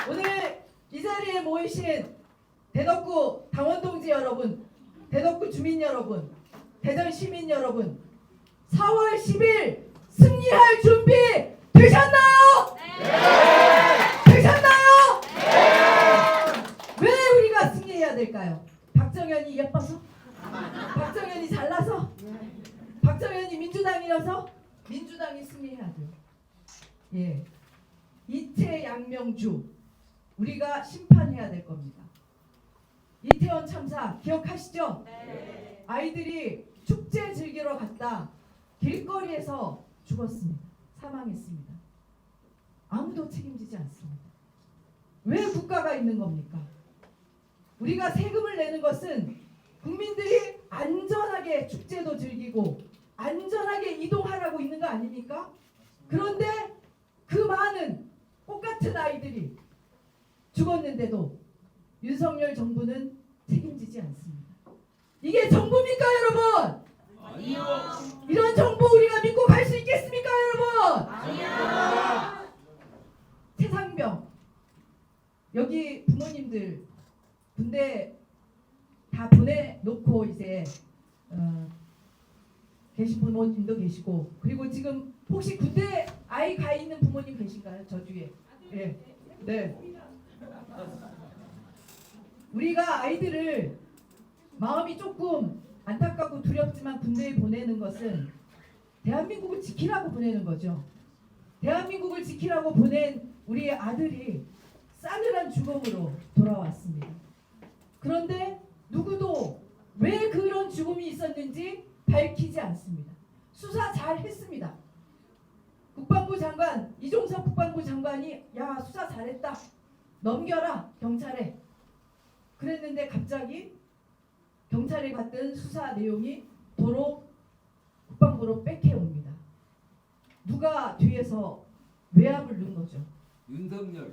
오늘 이 자리에 모이신 대덕구 당원동지 여러분, 대덕구 주민 여러분, 대전 시민 여러분, 4월 10일 승리할 준비 되셨나요? 네! 되셨나요? 네! 왜 우리가 승리해야 될까요? 박정현이 예뻐서? 박정현이 잘나서? 박정현이 민주당이라서? 민주당이 승리해야죠. 예, 이태양명주 우리가 심판해야 될 겁니다. 이태원 참사 기억하시죠? 네. 아이들이 축제 즐기러 갔다 길거리에서 죽었습니다. 사망했습니다. 아무도 책임지지 않습니다. 왜 국가가 있는 겁니까? 우리가 세금을 내는 것은 국민들이 안전하게 축제도 즐기고 안전하게 이동하라고 있는 거 아닙니까? 그런데 그 많은 똑같은 아이들이 죽었는데도 윤석열 정부는 책임지지 않습니다. 이게 정부입니까, 여러분? 아니요. 이런 정부 우리가 믿고 갈 수 있겠습니까, 여러분? 아니요. 최상병, 여기 부모님들 군대 다 보내놓고 이제 계신 부모님도 계시고, 그리고 지금 혹시 군대 아이 가 있는 부모님 계신가요? 저 뒤에. 예. 네. 우리가 아이들을 마음이 조금 안타깝고 두렵지만 군대에 보내는 것은 대한민국을 지키라고 보내는 거죠. 대한민국을 지키라고 보낸 우리 아들이 싸늘한 죽음으로 돌아왔습니다. 그런데 누구도 왜 그런 죽음이 있었는지 밝히지 않습니다. 수사 잘 했습니다. 국방부 장관, 이종석 국방부 장관이 야, 수사 잘했다, 넘겨라 경찰에, 그랬는데 갑자기 경찰에 갔던 수사 내용이 도로 국방부로 백해옵니다. 누가 뒤에서 외압을 넣은 거죠. 윤석열.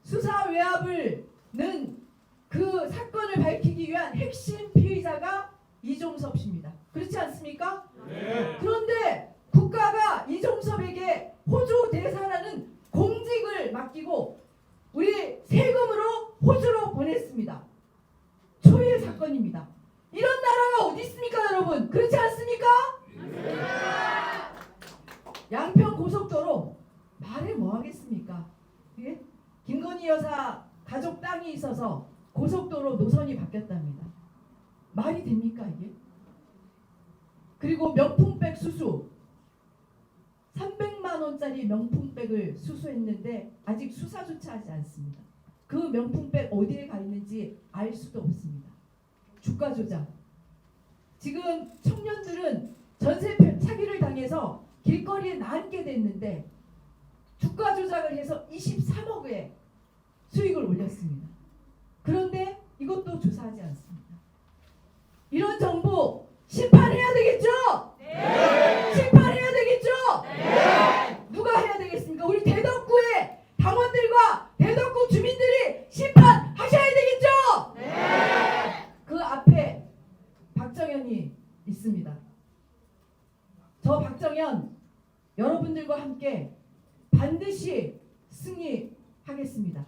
수사 외압을는 그 사건을 밝히기 위한 핵심 피의자가 이종섭 씨입니다. 그렇지 않습니까? 네. 그런데 국가가 이종섭에게 호주 대사라는 공직을 맡기고 우리 세금으로 호주로 보냈습니다. 초유의 사건입니다. 이런 나라가 어디 있습니까, 여러분? 그렇지 않습니까? 네. 양평 고속도로 말해 뭐 하겠습니까? 예? 김건희 여사 가족 땅이 있어서 고속도로 노선이 바뀌었답니다. 말이 됩니까 이게? 그리고 명품백 수수, 300만 원짜리 명품백을 수수했는데 아직 수사조차 하지 않습니다. 그 명품백 어디에 가 있는지 알 수도 없습니다. 주가 조작. 지금 청년들은 전세 사기를 당해서 길거리에 나앉게 됐는데 주가 조작을 해서 23억의 수익을 올렸습니다. 그런데 이것도 조사하지 않습니다. 이런 정부 심판해야 되겠죠? 네. 심판해야 되겠죠? 네. 누가 해야 되겠습니까? 우리 대덕구의 당원들과 대덕구 주민들이 심판하셔야 되겠죠? 네. 그 앞에 박정현이 있습니다. 저 박정현 여러분들과 함께 반드시 승리하겠습니다.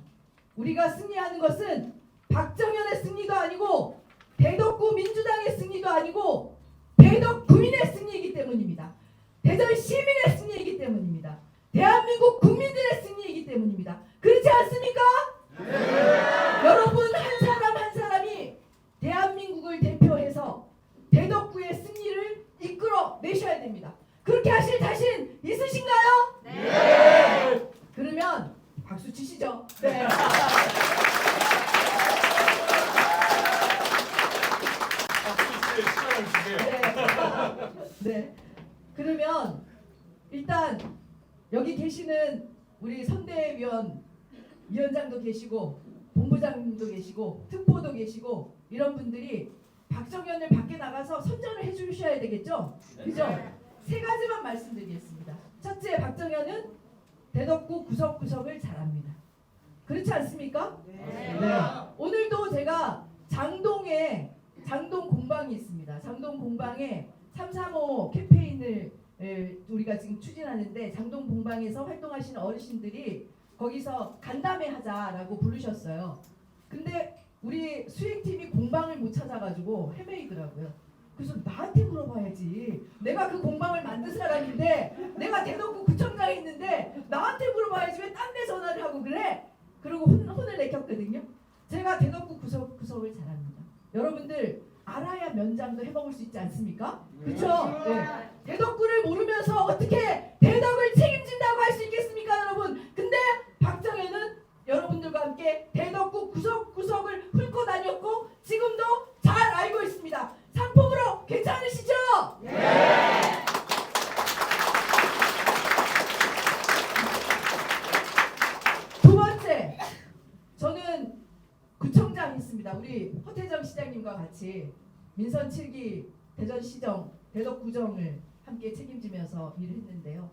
우리가 승리하는 것은 박정현의 승리도 아니고 대덕구 민주당의 승리도 아니고 대덕구민의 승리이기 때문입니다. 대전 시민의 승리이기 때문입니다. 대한민국 국민들의 승리이기 때문입니다. 그렇지 않습니까? 네. 여러분 한 사람 한 사람이 대한민국을 대표해서 대덕구의 승리를 이끌어 내셔야 됩니다. 그렇게 하실 자신 있으신가요? 네. 그러면 박수 치시죠. 네. 네. 그러면 일단 여기 계시는 우리 선대위원 위원장도 계시고 본부장님도 계시고 특보도 계시고 이런 분들이 박정현을 밖에 나가서 선전을 해주셔야 되겠죠? 그죠? 세 가지만 말씀드리겠습니다. 첫째, 박정현은 대덕구 구석구석을 잘합니다. 그렇지 않습니까? 네. 오늘도 제가 장동에 장동 공방이 있습니다. 장동 공방에 335 캠페인을 우리가 지금 추진하는데 장동 공방에서 활동하시는 어르신들이 거기서 간담회 하자라고 부르셨어요. 근데 우리 수행팀이 공방을 못 찾아가지고 헤매이더라고요. 그래서 나한테 물어봐야지. 내가 그 공방을 만든 사람인데, 내가 대덕구 구청장에 있는데 나한테 물어봐야지 왜 딴 데 전화를 하고 그래? 그리고 혼을 내켰거든요. 제가 대덕구 구석을 잘합니다. 여러분들 알아야 면장도 해먹을 수 있지 않습니까? 그렇죠? 네. 대덕구를 모르면서 어떻게 대덕을 책임진다고 할 수 있겠습니까, 여러분? 근데 박정현은 여러분들과 함께 대덕구 구석구석을 훑고 다녔고 지금도 잘 알고 있습니다. 상품으로 괜찮으시죠? 네. 두 번째, 저는 구청장 했습니다. 우리 허태정 시장님과 같이 민선 7기 대전시정, 대덕구정을 함께 책임지면서 일을 했는데요.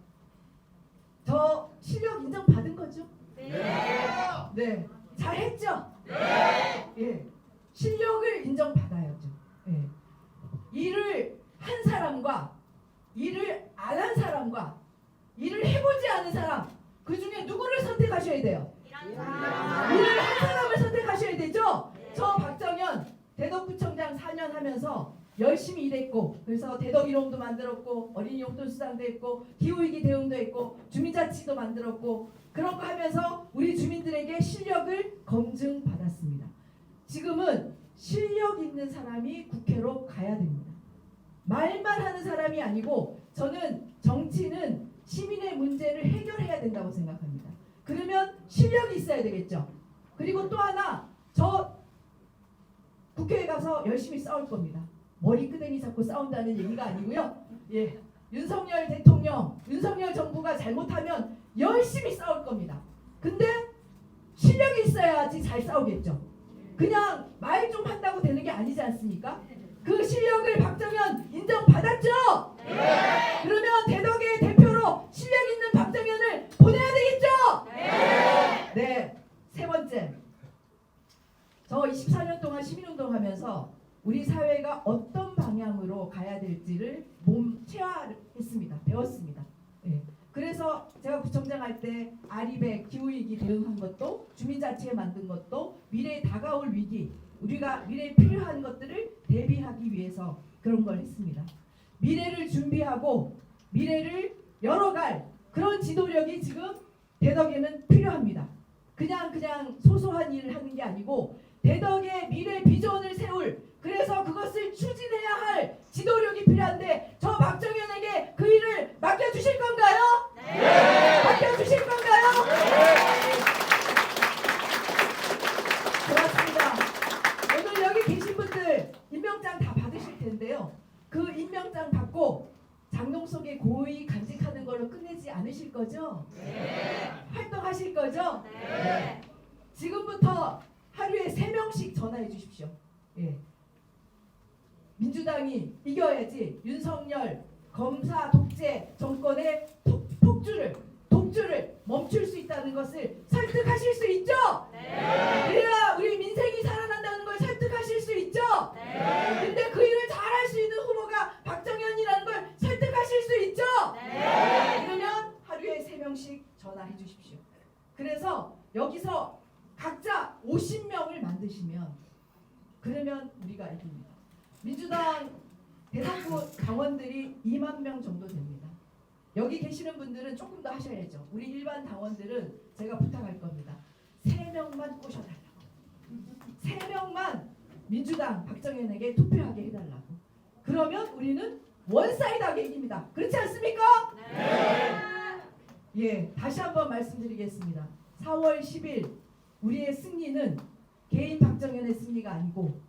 저 실력 인정받은 거죠? 네. 잘했죠? 예. 실력을 인정받아야죠. 예. 일을 한 사람과 일을 안 한 사람과 일을 해보지 않은 사람, 그 중에 누구를 선택하셔야 돼요? 일을 한 사람을 선택하셔야 되죠? 저 박정현 대덕구청장 4년 하면서 열심히 일했고, 그래서 대덕 일홍도 만들었고, 어린이 용돈 수당도 했고, 기후위기 대응도 했고, 주민자치도 만들었고, 그런 거 하면서 우리 주민들에게 실력을 검증받았습니다. 지금은 실력 있는 사람이 국회로 가야 됩니다. 말만 하는 사람이 아니고, 저는 정치는 시민의 문제를 해결해야 된다고 생각합니다. 그러면 실력이 있어야 되겠죠. 그리고 또 하나, 저 국회에 가서 열심히 싸울 겁니다. 머리끄댕이 잡고 싸운다는 얘기가 아니고요. 예, 윤석열 대통령, 윤석열 정부가 잘못하면 열심히 싸울 겁니다. 근데 실력이 있어야지 잘 싸우겠죠. 그냥 말 좀 한다고 되는 게 아니지 않습니까? 그 실력을 박정현 인정받았죠? 네. 그러면 대덕의 대표로 실력 있는 박정현을 보내야 되겠죠? 네. 네. 세 번째, 저 24년 동안 시민운동하면서 우리 사회가 어떤 방향으로 가야 될지를 몸 체화했습니다. 배웠습니다. 예. 그래서 제가 구청장 할 때 아리백 기후위기 대응한 것도, 주민자치에 만든 것도, 미래에 다가올 위기, 우리가 미래에 필요한 것들을 대비하기 위해서 그런 걸 했습니다. 미래를 준비하고 미래를 열어갈 그런 지도력이 지금 대덕에는 필요합니다. 그냥 소소한 일을 하는 게 아니고 대덕의 미래 비전을 세울, 그래서 그것을 추진해야 할 지도력이 필요한데, 저 박정현에게 그 일을 맡겨주실 건가요? 네. 맡겨주실 건가요? 네. 좋았습니다. 오늘 여기 계신 분들 임명장 다 받으실 텐데요. 그 임명장 받고 장롱 속에 고이 간직하는 걸로 끝내지 않으실 거죠? 네. 활동하실 거죠? 네. 지금부터 하루에 3명씩 전화해 주십시오. 예. 민주당이 이겨야지 윤석열 검사 독재 정권의 독주를 멈출 수 있다는 것을 설득하실 수 있죠? 네. 그래야 우리 민생이 살아난다는 걸 설득하실 수 있죠? 네. 근데 그 일을 잘할 수 있는 후보가 박정현이라는 걸 설득하실 수 있죠? 네. 그러면 하루에 3명씩 전화해 주십시오. 그래서 여기서 각자 50명을 만드시면, 그러면 우리가 이깁니다. 민주당 대덕구 당원들이 2만 명 정도 됩니다. 여기 계시는 분들은 조금 더 하셔야죠. 우리 일반 당원들은 제가 부탁할 겁니다. 3명만 꼬셔달라고. 3명만 민주당 박정현에게 투표하게 해달라고. 그러면 우리는 원사이드하게 이깁니다. 그렇지 않습니까? 네. 예, 다시 한번 말씀드리겠습니다. 4월 10일 우리의 승리는 개인 박정현의 승리가 아니고,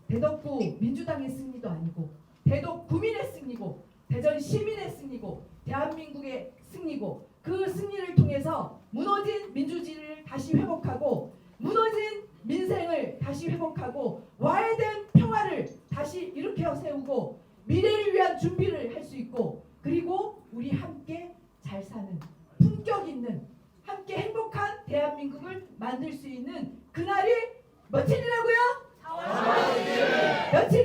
대덕구 민주당의 승리도 아니고, 대덕 구민의 승리고, 대전 시민의 승리고, 대한민국의 승리고, 그 승리를 통해서 무너진 민주주의를 다시 회복하고, 무너진 민생을 다시 회복하고, 와해된 평화를 다시 일으켜 세우고, 미래를 위한 준비를 할 수 있고, 그리고 우리 함께 잘 사는, 품격 있는, 함께 행복한 대한민국을 만들 수 있는 그날이 며칠이라고요? 4월 10일. 며칠